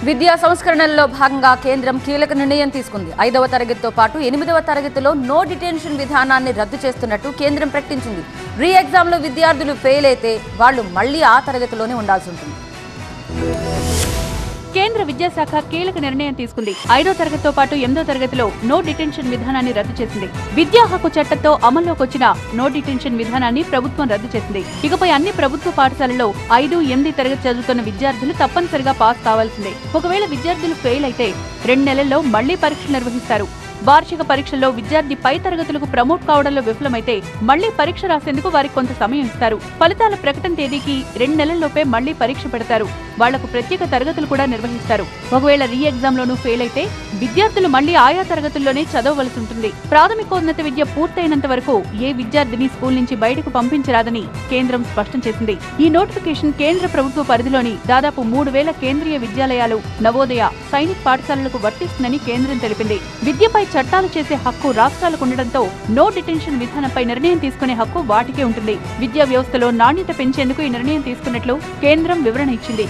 విద్యా సంస్కరణల్లో భాగంగా కేంద్రం కీలక నిర్ణయం తీసుకుంది. 5వ తరగతితో పాటు 8వ తరగతిలో నో డిటెన్షన్ విధానాన్ని రద్దు చేస్తున్నట్టు కేంద్రం ప్రకటించింది. రీ ఎగ్జామ్లో విద్యార్థులు ఫెయిల్ అయితే వాళ్లు మళ్లీ ఆ తరగతిలోనే ఉండాల్సి ఉంటుంది. కేంద్ర విద్యాశాఖ కీలక నిర్ణయం తీసుకుంది. 5వ తరగతితో పాటు 8వ తరగతిలో నో డిటెన్షన్ విధానాన్ని రద్దు చేసింది. విద్యా హక్కు చట్టంతో అమల్లోకి వచ్చిన నో డిటెన్షన్ విధానాన్ని ప్రభుత్వం రద్దు చేసింది. ఇకపై అన్ని ప్రభుత్వ పాఠశాలల్లో 5, 8 తరగతి చదువుతున్న విద్యార్థులు తప్పనిసరిగా పాస్ కావాల్సిందే. ఒకవేళ విద్యార్థులు ఫెయిల్ అయితే 2 నెలల్లో మళ్లీ పరీక్షలు నిర్వహిస్తారు. వార్షిక పరీక్షల్లో విద్యార్థి పై తరగతులకు ప్రమోట్ కావడంలో విఫలమైతే మళ్లీ పరీక్ష రాసేందుకు వారికి కొంత సమయం ఇస్తారు. ఫలితాల ప్రకటన తేదీకి 2 నెలల్లోపే మళ్లీ పరీక్ష పెడతారు. వాళ్లకు ప్రత్యేక తరగతులు కూడా నిర్వహిస్తారు. ఒకవేళ రీ ఎగ్జామ్ లోనూ ఫెయిల్ అయితే విద్యార్థులు మళ్లీ ఆయా తరగతుల్లోనే చదవవలసి ఉంటుంది. ప్రాథమికోన్నత విద్య పూర్తయినంత వరకు ఏ విద్యార్థిని స్కూల్ నుంచి బయటకు పంపించరాదని కేంద్రం స్పష్టం చేసింది. ఈ నోటిఫికేషన్ కేంద్ర ప్రభుత్వ పరిధిలోని దాదాపు 3000 కేంద్రీయ విద్యాలయాలు, నవోదయ, సైనిక్ పాఠశాలలకు వర్తిస్తుందని కేంద్రం తెలిపింది. విద్యపై చట్టాలు చేసే హక్కు రాష్ట్రాలకు ఉండడంతో నో డిటెన్షన్ విధానంపై నిర్ణయం తీసుకునే హక్కు వాటికే ఉంటుంది. విద్యా వ్యవస్థలో నాణ్యత పెంచేందుకు ఈ నిర్ణయం తీసుకున్నట్లు కేంద్రం వివరణ ఇచ్చింది.